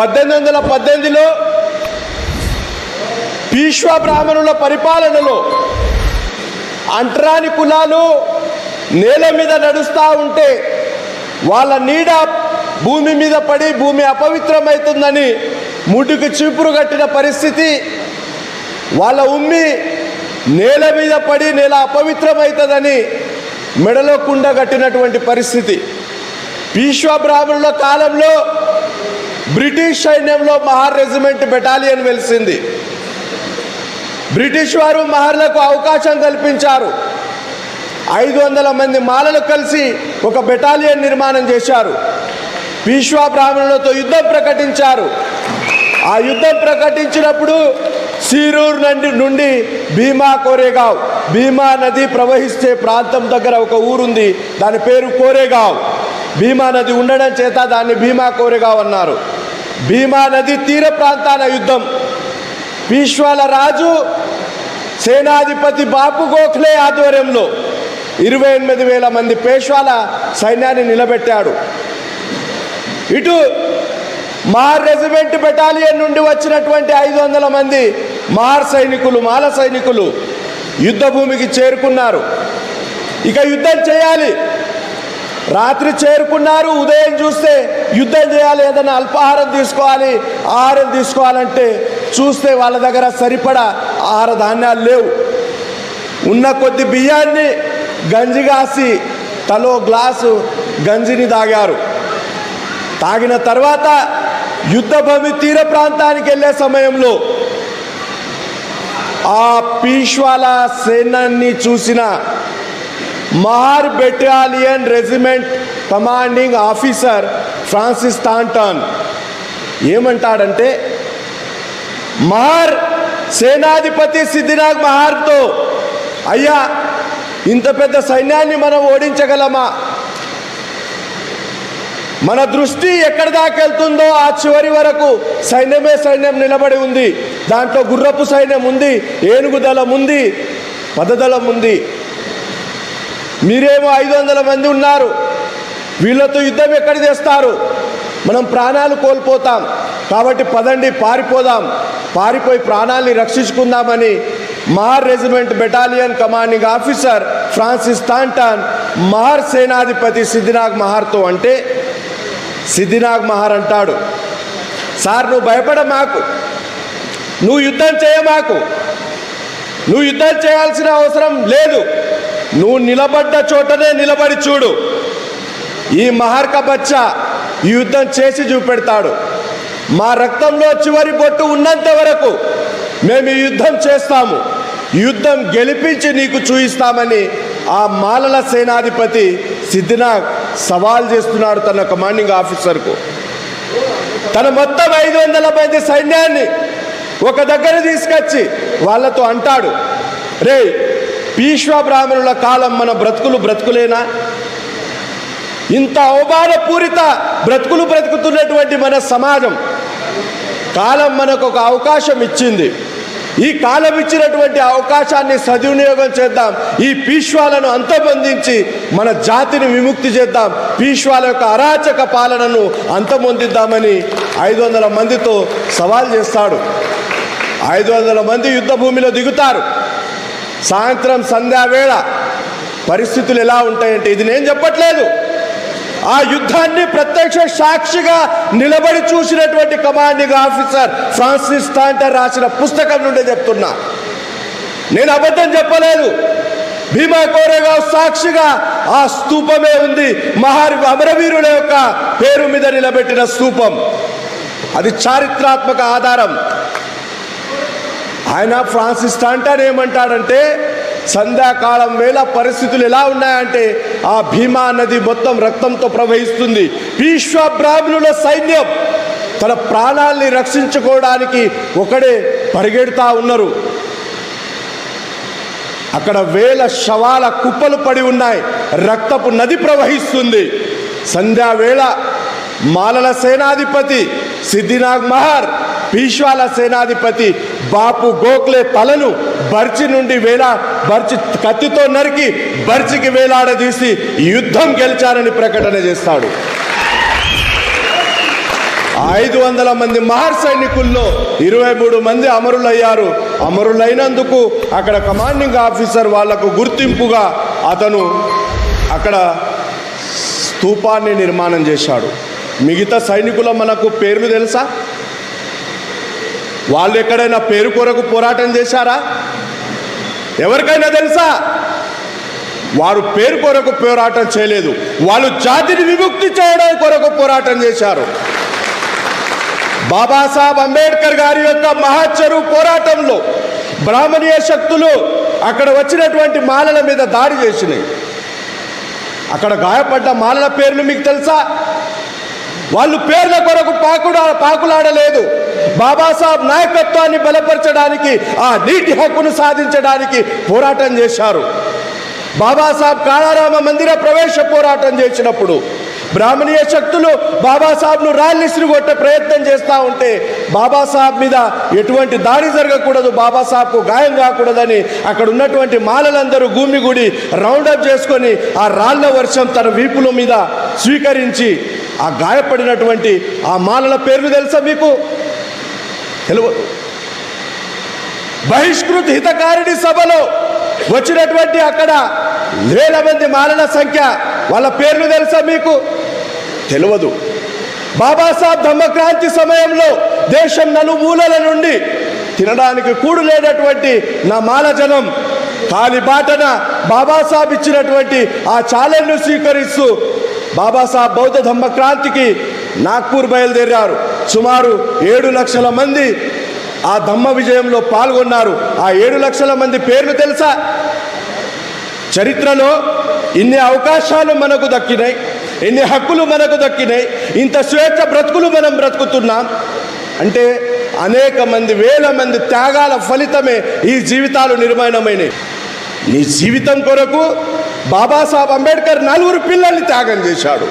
1818లో పీష్వా బ్రాహ్మణుల పరిపాలనలో అంటరాని కులాలు నేల మీద నడుస్తూ ఉంటే వాళ్ళ నీడ భూమి మీద పడి భూమి అపవిత్రమవుతుందని ముట్టుకు చీపురు కట్టిన పరిస్థితి, వాళ్ళ ఉమ్మి నేల మీద పడి నేల అపవిత్రమవుతుందని మెడలో కుండ కట్టినటువంటి పరిస్థితి. పీష్వా బ్రాహ్మణుల కాలంలో బ్రిటిష్ సైన్యంలో మహార్ రెజిమెంట్ బెటాలియన్ వెలిసింది. బ్రిటిష్ వారు మహర్లకు అవకాశం కల్పించారు. 500 మంది మాలలు కలిసి ఒక బెటాలియన్ నిర్మాణం చేశారు. పీష్వా బ్రాహ్మణులతో యుద్ధం ప్రకటించారు. ఆ యుద్ధం ప్రకటించినప్పుడు సీరూర్ నుండి భీమా కోరేగావ్, భీమా నది ప్రవహించే ప్రాంతం దగ్గర ఒక ఊరుంది, దాని పేరు కోరేగావ్. భీమా నది ఉండడం చేత దాన్ని భీమా కోరేగావ్ అన్నారు. భీమా నది తీర ప్రాంతాల యుద్ధం. పీష్వాల రాజు సేనాధిపతి బాపు గోఖలే ఆధ్వర్యంలో 28,000 మంది పేష్వాల సైన్యాన్ని నిలబెట్టాడు. ఇటు మహార్ రెజిమెంట్ బెటాలియన్ నుండి వచ్చినటువంటి 500 మంది మహార్ సైనికులు, మాల సైనికులు యుద్ధ భూమికి చేరుకున్నారు. ఇక యుద్ధం చేయాలి. రాత్రి చేరుకున్నారు. ఉదయం చూస్తే యుద్ధం చేయాలి, ఏదైనా అల్పాహారం తీసుకోవాలి, ఆహారం తీసుకోవాలంటే చూస్తే వాళ్ళ దగ్గర సరిపడా ఆహార ధాన్యాలు లేవు. ఉన్న కొద్ది బియ్యాన్ని గంజి కాసి తలో గ్లాసు గంజిని తాగారు. తాగిన తర్వాత యుద్ధ భూమి తీర ప్రాంతానికి వెళ్ళే సమయంలో ఆ పీష్వాల సేనాన్ని చూసిన Mahar battalion regiment commanding officer Francis Thornton ఏమంటాడంటే, మహార్ సేనాధిపతి సిద్ధినాగ్ మహార్తో, అయ్యా ఇంత పెద్ద సైన్యాన్ని మనం ఓడించగలమా? మన దృష్టి ఎక్కడి దాకా వెళ్తుందో ఆ చివరి వరకు సైన్యమే సైన్యం నిలబడి ఉంది. దాంట్లో గుర్రపు సైన్యం ఉంది, ఏనుగు దళం ఉంది, పదదళం ఉంది. మీరేమో 500 మంది ఉన్నారు. వీళ్ళతో యుద్ధం ఎక్కడ చేస్తారు? మనం ప్రాణాలు కోల్పోతాం. కాబట్టి పదండి పారిపోదాం, పారిపోయి ప్రాణాలని రక్షించుకుందామని Mahar regiment battalion commanding officer Francis Thornton Mahar సేనాధిపతి సిద్ధినాగ్ మహార్తో అంటే, సిద్ధినాగ్ మహార్ అంటాడు, సార్ నువ్వు భయపడ మాకు, నువ్వు యుద్ధం చేయమాకు, నువ్వు యుద్ధం చేయాల్సిన అవసరం లేదు, నువ్వు నిలబడ్డ చోటనే నిలబడి చూడు, ఈ మహార్క బచ్చా ఈ యుద్ధం చేసి చూపెడతాడు. మా రక్తంలో చివరి బొట్టు ఉన్నంత వరకు మేము ఈ యుద్ధం చేస్తాము, యుద్ధం గెలిపించి నీకు చూయిస్తామని ఆ మాలల సేనాధిపతి సిద్ధినాగ్ సవాల్ చేస్తున్నాడు తన కమాండింగ్ ఆఫీసర్కు. తన మొత్తం 500 మంది సైన్యాన్ని ఒక దగ్గర తీసుకొచ్చి వాళ్ళతో అంటాడు, రే పీష్వా బ్రాహ్మణుల కాలం మన బ్రతుకులేనా? ఇంత అవమానపూరిత బ్రతుకులు బ్రతుకుతున్నటువంటి మన సమాజం కాలం మనకు ఒక అవకాశం ఇచ్చింది. ఈ కాలం ఇచ్చినటువంటి అవకాశాన్ని సద్వినియోగం చేద్దాం. ఈ పీష్వాలను అంతమొందించి మన జాతిని విముక్తి చేద్దాం. పీష్వాల యొక్క అరాచక పాలనను అంతమొందిద్దామని 500 మందితో సవాల్ చేస్తాడు. 500 మంది యుద్ధ భూమిలో దిగుతారు. సాయంత్రం సంధ్యావేళ పరిస్థితులు ఎలా ఉంటాయంటే, ఇది నేను చెప్పట్లేదు, ఆ యుద్ధాన్ని ప్రత్యక్ష సాక్షిగా నిలబడి చూసినటువంటి కమాండింగ్ ఆఫీసర్ ఫ్రాన్సిస్ థాంటన్ రాసిన పుస్తకం నుండే చెప్తున్నా. నేను అబద్ధం చెప్పలేదు. భీమా కోరేగావ్ సాక్షిగా ఆ స్తూపమే ఉంది, మహార్ అమరవీరుల యొక్క పేరు మీద నిలబెట్టిన స్తూపం. అది చారిత్రాత్మక ఆధారం. ఆయన ఫ్రాన్సిస్ థాంటన్ ఏమంటాడంటే, సంధ్యాకాలం వేళ పరిస్థితులు ఎలా ఉన్నాయంటే ఆ భీమా నది మొత్తం రక్తంతో ప్రవహిస్తుంది. పీష్వా బ్రాహ్మణుల సైన్యం తన ప్రాణాల్ని రక్షించుకోవడానికి ఒకడే పరిగెడుతూ ఉన్నారు. అక్కడ వేల శవాల కుప్పలు పడి ఉన్నాయి, రక్తపు నది ప్రవహిస్తుంది. సంధ్యావేళ మాలల సేనాధిపతి సిద్ధినాగ్ మహార్ పీష్వాల సేనాధిపతి బాపు గోఖలే తలను బర్చి నుండి బర్చి కత్తితో నరికి బర్చికి వేలాడదీసి యుద్ధం గెలిచారని ప్రకటన చేస్తాడు. 500 మంది మహర్ సైనికుల్లో 23 మంది అమరులయ్యారు. అమరులైనందుకు అక్కడ కమాండింగ్ ఆఫీసర్ వాళ్లకు గుర్తింపుగా అతను అక్కడ స్తూపాన్ని నిర్మాణం చేశాడు. మిగతా సైనికుల మనకు పేర్లు తెలుసా? వాళ్ళు ఎక్కడైనా పేరు కొరకు పోరాటం చేశారా? ఎవరికైనా తెలుసా? వారు పేరు కొరకు పోరాటం చేయలేదు. వాళ్ళు జాతిని విముక్తి చేయడం కొరకు పోరాటం చేశారు. బాబాసాహెబ్ అంబేద్కర్ గారి యొక్క మహాచెరువు పోరాటంలో బ్రాహ్మణీయ శక్తులు అక్కడ వచ్చినటువంటి మాలల మీద దాడి చేసినాయి. అక్కడ గాయపడ్డ మాలల పేర్లు మీకు తెలుసా? వాళ్ళు పేర్ల కొరకు పాకులాడలేదు. బాబాసాహెబ్ నాయకత్వాన్ని బలపరచడానికి, ఆ నీటి హక్కును సాధించడానికి పోరాటం చేశారు. బాబాసాహెబ్ కాళారామ మందిర ప్రవేశ పోరాటం చేసినప్పుడు బ్రాహ్మణీయ శక్తులు బాబాసాహెబ్ను రాళ్ళిసిరి కొట్టే ప్రయత్నం చేస్తూ ఉంటే బాబాసాహెబ్ మీద ఎటువంటి దాడి జరగకూడదు, బాబాసాహెబ్కు గాయం కాకూడదని అక్కడ ఉన్నటువంటి మాలలందరూ గుమిగూడి రౌండప్ చేసుకొని ఆ రాళ్ల వర్షం తన వీపుల మీద స్వీకరించి ఆ గాయపడినటువంటి ఆ మాలల పేర్లు తెలుసా మీకు? తెలియదు. బహిష్కృత హితకారిణి సభలో వచ్చినటువంటి అక్కడ వేల మంది మాలల సంఖ్య, వాళ్ళ పేర్లు తెలుసా మీకు? తెలియదు. బాబాసాహెబ్ ధమ్మక్రాంతి సమయంలో దేశం నలుమూలల నుండి తినడానికి కూడు లేనటువంటి నా మాల జనం కాలిబాటన బాబాసాహెబ్ ఇచ్చినటువంటి ఆ ఛాలెంజ్ను స్వీకరిస్తూ బాబాసాహెబ్ బౌద్ధ ధమ్మక్రాంతికి నాగ్పూర్ బయలుదేరారు. సుమారు 7 లక్షల మంది ఆ ధమ్మ విజయంలో పాల్గొన్నారు. ఆ 7 లక్షల మంది పేర్లు తెలుసా? చరిత్రలో ఇన్ని అవకాశాలు మనకు దక్కినాయి, ఇన్ని హక్కులు మనకు దక్కినాయి, ఇంత స్వేచ్ఛ బ్రతుకులు మనం బ్రతుకుతున్నాం అంటే అనేక మంది, వేల మంది త్యాగాల ఫలితమే ఈ జీవితాలు నిర్మాణమైనవి. నీ జీవితం కొరకు బాబాసాహెబ్ అంబేద్కర్ 4 పిల్లల్ని త్యాగం చేశాడు.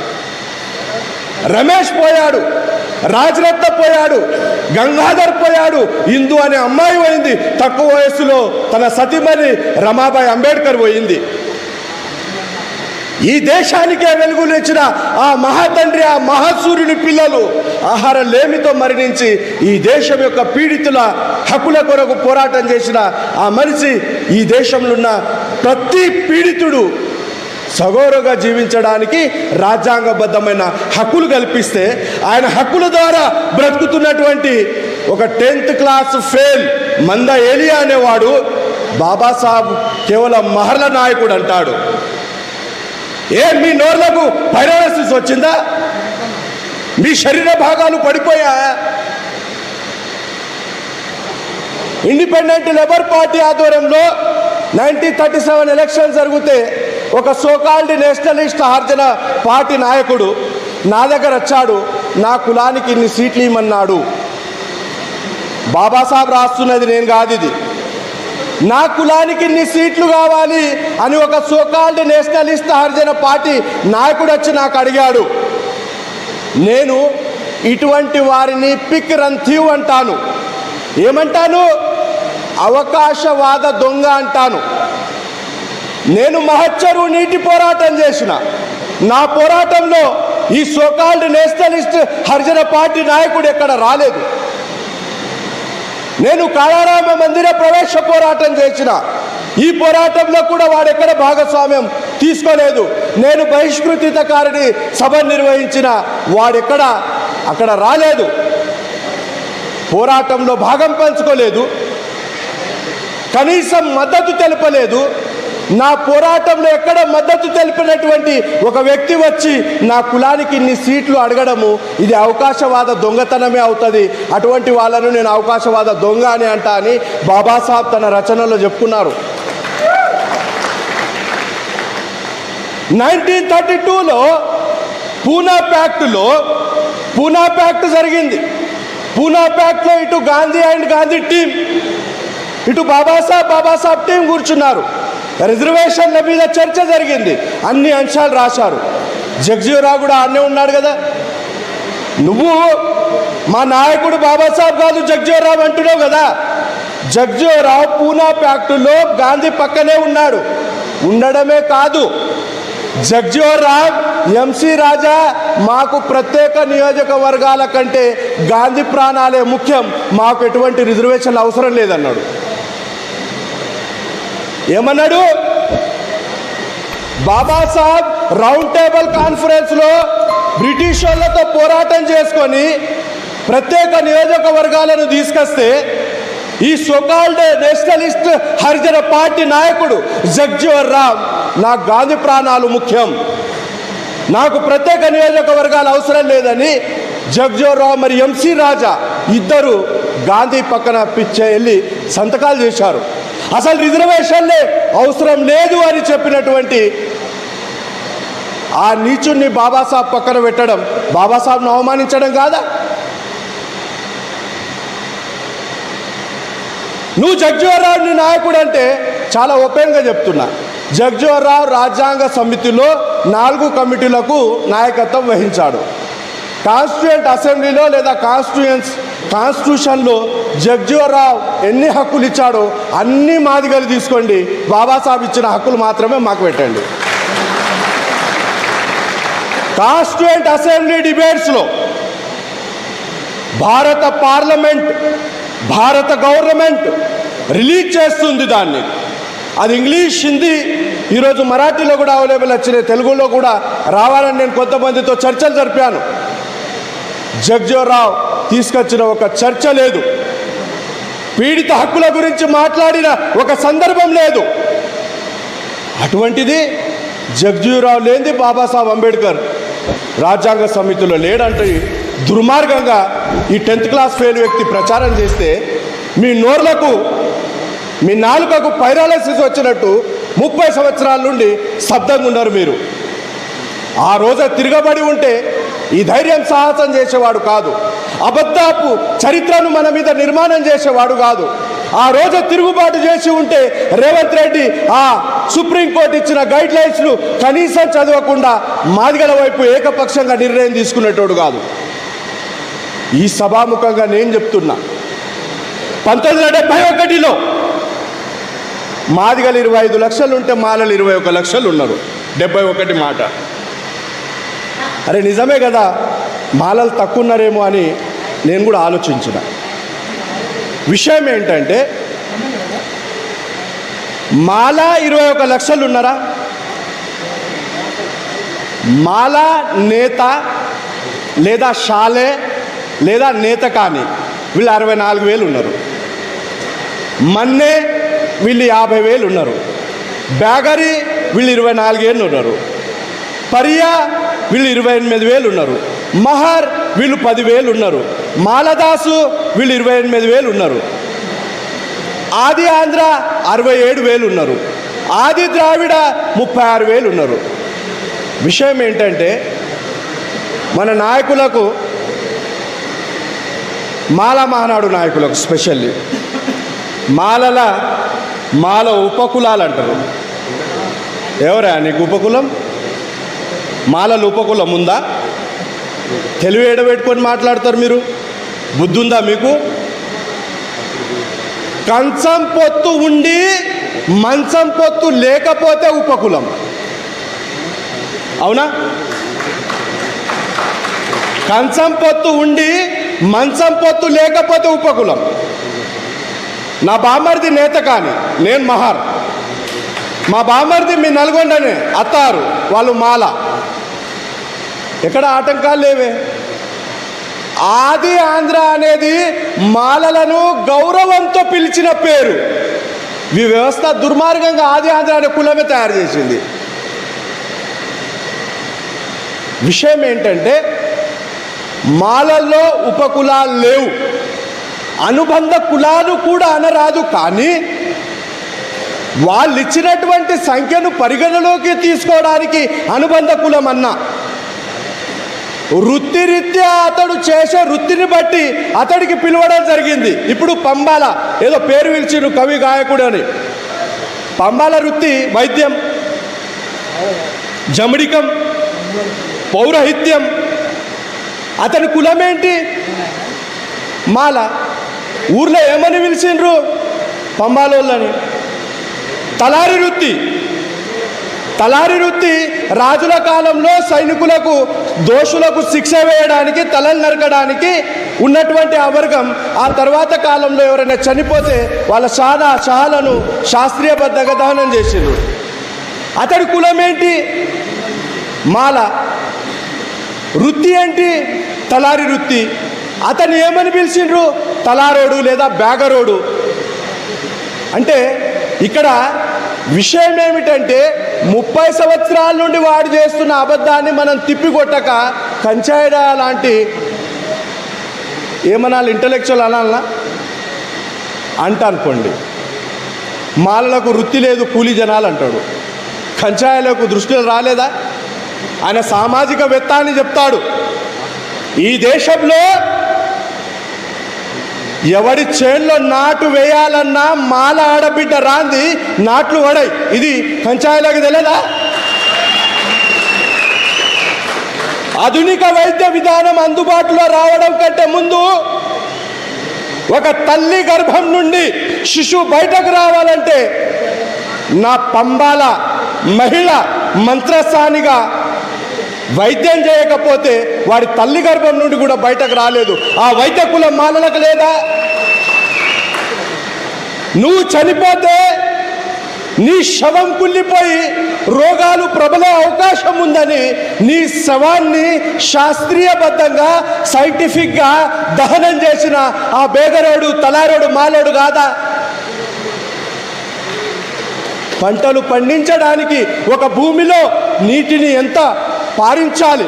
రమేష్ పోయాడు, రాజరత్న పోయాడు, గంగాధర్ పోయాడు, ఇందు అనే అమ్మాయి పోయింది, తక్కువ వయస్సులో తన సతీమణి రమాబాయి అంబేద్కర్ పోయింది. ఈ దేశానికే వెలుగునిచ్చిన ఆ మహాతండ్రి, ఆ మహాసూర్యుని పిల్లలు ఆహార లేమితో మరణించి ఈ దేశం యొక్క పీడితుల హక్కుల కొరకు పోరాటం చేసిన ఆ మనిషి ఈ దేశంలో ఉన్న ప్రతి పీడితుడు సగౌరవంగా జీవించడానికి రాజ్యాంగబద్ధమైన హక్కులు కల్పిస్తే ఆయన హక్కుల ద్వారా బ్రతుకుతున్నటువంటి ఒక 10th క్లాస్ ఫెయిల్ మంద ఏలియా అనేవాడు బాబాసాహెబ్ కేవలం మహర్ల నాయకుడు అంటాడు. మీ నోర్లకు పైరాలసిస్ వచ్చిందా? మీ శరీర భాగాలు పడిపోయా? ఇండిపెండెంట్ లేబర్ పార్టీ ఆధ్వర్యంలో 1937 ఎలక్షన్ జరిగితే ఒక సోకాల్డ్ నేషనలిస్ట్ హర్జన పార్టీ నాయకుడు నా దగ్గర వచ్చాడు. నా కులానికి ఇన్ని సీట్లు ఇమ్మన్నాడు. బాబాసాహెబ్ రాస్తున్నది నేను కాదు, ఇది నా కులానికి ఇన్ని సీట్లు కావాలి అని ఒక సోకాల్డ్ నేషనలిస్ట్ హర్జన పార్టీ నాయకుడు వచ్చి నాకు అడిగాడు. నేను ఇటువంటి వారిని పిక్ రన్ థీవ్ అంటాను. ఏమంటాను? అవకాశవాద దొంగ అంటాను. నేను మహచ్చరు నీటి పోరాటం చేసిన, నా పోరాటంలో ఈ సోకాల్డ్ నేషనలిస్ట్ హర్జన పార్టీ నాయకుడు ఎక్కడ రాలేదు. నేను కాళారామ మందిర ప్రవేశ పోరాటం చేసిన, ఈ పోరాటంలో కూడా వాడెక్కడ భాగస్వామ్యం తీసుకోలేదు. నేను బహిష్కృతితకారిని సభ నిర్వహించిన, వాడెక్కడ అక్కడ రాలేదు, పోరాటంలో భాగం పంచుకోలేదు, కనీసం మద్దతు తెలపలేదు. నా పోరాటంలో ఎక్కడ మద్దతు తెలిపినటువంటి ఒక వ్యక్తి వచ్చి నా కులానికి ఇన్ని సీట్లు అడగడము ఇది అవకాశవాద దొంగతనమే అవుతుంది. అటువంటి వాళ్ళను నేను అవకాశవాద దొంగ అని అంటా అని బాబాసాహెబ్ తన రచనలో చెప్పుకున్నారు. 1932లో పూనా ప్యాక్ట్ జరిగింది. పూనా ప్యాక్ట్లో ఇటు గాంధీ అండ్ గాంధీ టీం, ఇటు బాబాసాహెబ్ టీం కూర్చున్నారు. రిజర్వేషన్ల మీద చర్చ జరిగింది, అన్ని అంశాలు రాశారు. జగ్జీవరావు కూడా ఆడనే ఉన్నాడు కదా. నువ్వు మా నాయకుడు బాబాసాహెబ్ కాదు జగ్జీవరావు అంటున్నావు కదా. జగ్జీవరావు పూనా ప్యాక్టులో గాంధీ పక్కనే ఉన్నాడు. ఉండడమే కాదు, జగ్జీవన్ రామ్, ఎంసీ రాజా మాకు ప్రత్యేక నియోజకవర్గాల కంటే గాంధీ ప్రాణాలే ముఖ్యం, మాకు ఎటువంటి రిజర్వేషన్లు అవసరం లేదన్నాడు. ఏమన్నాడు? బాబాసాహెబ్ రౌండ్ టేబుల్ కాన్ఫరెన్స్లో బ్రిటిష్ వాళ్ళతో పోరాటం చేసుకొని ప్రత్యేక నియోజకవర్గాలను తీసుకొస్తే ఈ సోకాల్డ్ నేషనలిస్ట్ హరిజన పార్టీ నాయకుడు జగ్జీవన్ రామ్ నాకు గాంధీ ప్రాణాలు ముఖ్యం, నాకు ప్రత్యేక నియోజకవర్గాలు అవసరం లేదని జగ్జీవన్ రామ్ మరి ఎంసీ రాజా ఇద్దరు గాంధీ పక్కన వెళ్ళి సంతకాలు చేశారు. అసలు రిజర్వేషన్లే అవసరం లేదు అని చెప్పినటువంటి ఆ నీచుణ్ణి బాబాసాహెబ్ పక్కన పెట్టడం బాబాసాహెబ్ను అవమానించడం కాదా? నువ్వు జగ్జీవన్ రావు నాయకుడు అంటే చాలా ఓపెన్గా చెప్తున్నా. జగ్జీవన్ రావు రాజ్యాంగ సమితిలో 4 కమిటీలకు నాయకత్వం వహించాడు. కాన్స్టిట్యూయెంట్ అసెంబ్లీలో లేదా కాన్స్టిట్యూషన్లో జగ్జీవన్ రావు ఎన్ని హక్కులు ఇచ్చాడో అన్ని మాదిగలు తీసుకోండి, బాబాసాహెబ్ ఇచ్చిన హక్కులు మాత్రమే మాకు పెట్టండి. కాన్స్టిట్యూయెంట్ అసెంబ్లీ డిబేట్స్లో భారత పార్లమెంట్, భారత గవర్నమెంట్ రిలీజ్ చేస్తుంది దాన్ని. అది ఇంగ్లీష్, హిందీ, ఈరోజు మరాఠీలో కూడా అవైలబుల్ వచ్చినాయి, తెలుగులో కూడా రావాలని నేను కొంతమందితో చర్చలు జరిపాను. జగ్జీవన్ రావు తీసుకొచ్చిన ఒక చర్చ లేదు, పీడిత హక్కుల గురించి మాట్లాడిన ఒక సందర్భం లేదు. అటువంటిది జగ్జీవన్ రావు లేనిది బాబాసాహెబ్ అంబేద్కర్ రాజ్యాంగ సమితిలో లేడంటే దుర్మార్గంగా ఈ 10th క్లాస్ ఫెయిల్ వ్యక్తి ప్రచారం చేస్తే మీ నోర్లకు, మీ నాలుకకు పైరాలసిస్ వచ్చినట్టు 30 సంవత్సరాల నుండి స్తబ్దంగా ఉన్నారు మీరు. ఆ రోజు తిరగబడి ఉంటే ఈ ధైర్యం సాహసం చేసేవాడు కాదు, అబద్ధపు చరిత్రను మన మీద నిర్మాణం చేసేవాడు కాదు. ఆ రోజు తిరుగుబాటు చేసి ఉంటే రేవంత్ రెడ్డి ఆ సుప్రీంకోర్టు ఇచ్చిన గైడ్ లైన్స్ను కనీసం చదవకుండా మాదిగల వైపు ఏకపక్షంగా నిర్ణయం తీసుకునేటోడు కాదు. ఈ సభాముఖంగా నేను చెప్తున్నా, 1971లో మాదిగలు 25 లక్షలు ఉంటే మాలలు 21 లక్షలు ఉన్నారు. 71 మాట. అరే నిజమే కదా, మాలలు తక్కువ ఉన్నారేమో అని నేను కూడా ఆలోచించిన. విషయం ఏంటంటే మాల 21 లక్షలు ఉన్నారా? మాల నేత లేదా షాలే లేదా నేత కానీ వీళ్ళు 64,000 ఉన్నారు. మన్నే వీళ్ళు 50,000 ఉన్నారు. బ్యాగరి వీళ్ళు 24,000 ఉన్నారు. పరియ వీళ్ళు 28,000 ఉన్నారు. మహర్ వీళ్ళు 10,000 ఉన్నారు. మాలదాసు వీళ్ళు 28,000 ఉన్నారు. ఆది ఆంధ్ర 67,000 ఉన్నారు. ఆది ద్రావిడ 36,000 ఉన్నారు. విషయం ఏంటంటే మన నాయకులకు, మాల మహానాడు నాయకులకు స్పెషల్లీ మాల ఉపకులాలు అంటారు. ఎవరా నీకు ఉపకులం? మాలలు ఉపకులం ఉందా? తెలివి ఎడబెట్టుకొని మాట్లాడతారు మీరు. బుద్ధి ఉందా మీకు? కంచం పొత్తు ఉండి మంచం పొత్తు లేకపోతే ఉపకులం, అవునా? కంచం పొత్తు ఉండి మంచం పొత్తు లేకపోతే ఉపకులం. నా బామర్ది నేత కానీ నేను మహార్, మా బామర్ది మీ నల్గొండనే అత్తారు, వాళ్ళు మాల. ఎక్కడ ఆటంకాలు లేవే. ఆది ఆంధ్ర అనేది మాలలను గౌరవంతో పిలిచిన పేరు. ఈ వ్యవస్థ దుర్మార్గంగా ఆది ఆంధ్ర అనే కులమే తయారు చేసింది. విషయం ఏంటంటే మాలల్లో ఉపకులాలు లేవు, అనుబంధ కులాలు కూడా అనరాదు. కానీ వాళ్ళు ఇచ్చినటువంటి సంఖ్యను పరిగణలోకి తీసుకోవడానికి అనుబంధ కులం అన్నా, వృత్తిరీత్యా అతడు చేసే వృత్తిని బట్టి అతడికి పిలవడం జరిగింది. ఇప్పుడు పంబాల ఏదో పేరు పిలిచిరు, కవి గాయకుడు అని. పంబాల వృత్తి వైద్యం, జమడికం, పౌరహిత్యం. అతని కులమేంటి? మాల. ఊర్లో ఏమని పిలిచిండ్రు? పంబాలోళ్ళని. తలారి వృత్తి, తలారి వృత్తి రాజుల కాలంలో సైనికులకు దోషులకు శిక్ష వేయడానికి తలలు నరకడానికి ఉన్నటువంటి ఆ వర్గం. ఆ తర్వాత కాలంలో ఎవరైనా చనిపోతే వాళ్ళ షహాలను శాస్త్రీయబద్ధంగా దహనం చేసిండ్రు. అతడి కులం ఏంటి? మాల. వృత్తి ఏంటి? తలారి వృత్తి. అతను ఏమని పిలిచిండ్రు? తలారోడు లేదా బ్యాగరోడు. అంటే ఇక్కడ విషయం ఏమిటంటే 30 సంవత్సరాల నుండి వాడు చేస్తున్న అబద్ధాన్ని మనం తిప్పికొట్టక కంచాయిడ లాంటి ఏమనాలి, ఇంటలెక్చువల్ అనాలనా అంట అనుకోండి. మాలలకు వృత్తి లేదు, కూలీ జనాలు అంటాడు. కంచాయిలకు దృష్టిలో రాలేదా? ఆయన సామాజికవేత్త అని చెప్తాడు. ఈ దేశంలో ఎవడి చేన్లో నాటు వేయాలన్నా మాల ఆడబిడ్డ రాంది నాట్లు వడై. ఇది కంచాయిలకు తెలియదా? ఆధునిక వైద్య విధానం అందుబాటులో రావడం కంటే ముందు ఒక తల్లి గర్భం నుండి శిశువు బయటకు రావాలంటే నా పంబాల మహిళ మంత్రస్థానిగా వైద్యం చేయకపోతే వాడి తల్లి గర్భం నుండి కూడా బయటకు రాలేదు. ఆ వైద్య కులం మాలలకు లేదా? నువ్వు చనిపోతే నీ శవం కుళ్ళిపోయి రోగాలు ప్రబలే అవకాశం ఉందని నీ శవాన్ని శాస్త్రీయబద్ధంగా సైంటిఫిక్గా దహనం చేసిన ఆ బేగరోడు తలారోడు మాలోడు కాదా? పంటలు పండించడానికి ఒక భూమిలో నీటిని ఎంత పారించాలి,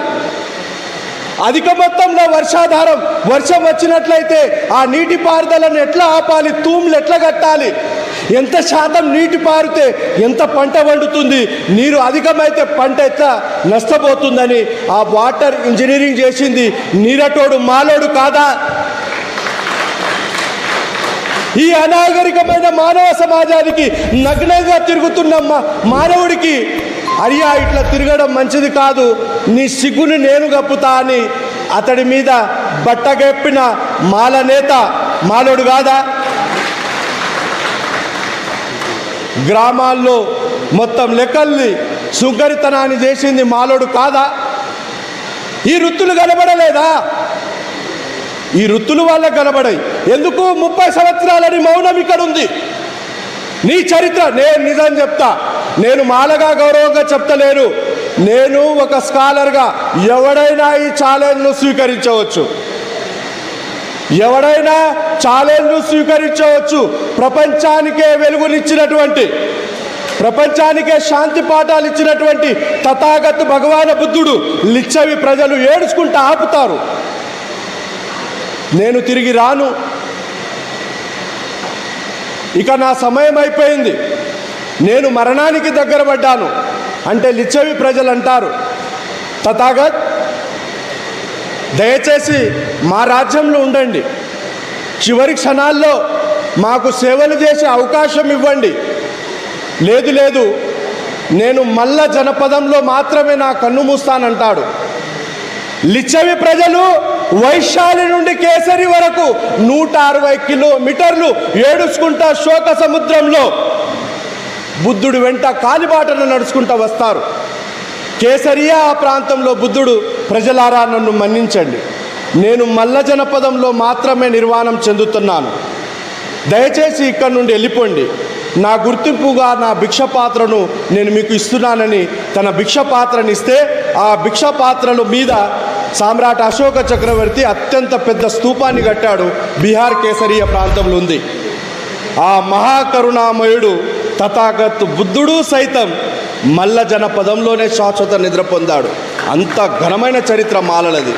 అధిక మొత్తంలో వర్షం వచ్చినట్లయితే ఆ నీటి పారుదలను ఎట్లా ఆపాలి, తూములు ఎట్లా కట్టాలి, ఎంత శాతం నీటి పారితే ఎంత పంట పండుతుంది, నీరు అధికమైతే పంట ఎట్లా నష్టపోతుందని ఆ వాటర్ ఇంజనీరింగ్ చేసింది నీరటోడు మాలోడు కాదా? ఈ అనాగరికమైన మానవ సమాజానికి నగ్నంగా తిరుగుతున్న మానవుడికి అయ్యా ఇట్లా తిరగడం మంచిది కాదు, నీ సిగ్గుని నేను గప్పుతా అని అతడి మీద బట్టగెప్పిన మాల నేత మాలోడు కాదా? గ్రామాల్లో మొత్తం లెక్కల్ని సుంకరితనాన్ని చేసింది మాలోడు కాదా? ఈ వృత్తులు కనబడలేదా? ఈ వృత్తులు వాళ్ళకు కనబడాయి. ఎందుకు 30 సంవత్సరాలని మౌనం ఇక్కడ ఉంది? నీ చరిత్ర నేను నిజం చెప్తా. నేను మాలగా గౌరవంగా చెప్తలేను. నేను ఒక స్కాలర్గా ఎవడైనా ఈ ఛాలెంజ్ను స్వీకరించవచ్చు. ఎవడైనా ఛాలెంజ్ను స్వీకరించవచ్చు. ప్రపంచానికే వెలుగునిచ్చినటువంటి, ప్రపంచానికే శాంతి పాఠాలు ఇచ్చినటువంటి తథాగత్ భగవాన బుద్ధుడు లిచ్చవి ప్రజలు ఏడుచుకుంటూ ఆపుతారు. నేను తిరిగి రాను, ఇక నా సమయం అయిపోయింది, నేను మరణానికి దగ్గర పడ్డాను అంటే లిచ్చవి ప్రజలు అంటారు, తథాగత్ దయచేసి మా రాజ్యంలో ఉండండి, చివరి క్షణాల్లో మాకు సేవలు చేసే అవకాశం ఇవ్వండి. లేదు నేను మల్ల జనపదంలో మాత్రమే నా కన్ను మూస్తానంటాడు. లిచ్చవి ప్రజలు వైశాలి నుండి కేసరి వరకు 160 కిలోమీటర్లు ఏడుచుకుంటా శోక సముద్రంలో బుద్ధుడు వెంట కాలిబాటను నడుచుకుంటూ వస్తారు. కేసరియా ఆ ప్రాంతంలో బుద్ధుడు, ప్రజలారా నన్ను మన్నించండి, నేను మల్ల జనపదంలో మాత్రమే నిర్వాణం చెందుతున్నాను, దయచేసి ఇక్కడి నుండి వెళ్ళిపోండి, నా గుర్తింపుగా నా భిక్షపాత్రను నేను మీకు ఇస్తున్నానని తన భిక్షపాత్రనిస్తే ఆ భిక్షపాత్రల మీద సామ్రాట్ అశోక చక్రవర్తి అత్యంత పెద్ద స్తూపాన్ని కట్టాడు. బీహార్ కేసరియా ప్రాంతంలో ఉంది. ఆ మహాకరుణామయుడు తథాగత్ బుద్ధుడు సైతం మల్ల జనపదంలోనే శాశ్వత నిద్ర పొందాడు. అంత ఘనమైన చరిత్ర మాలలది.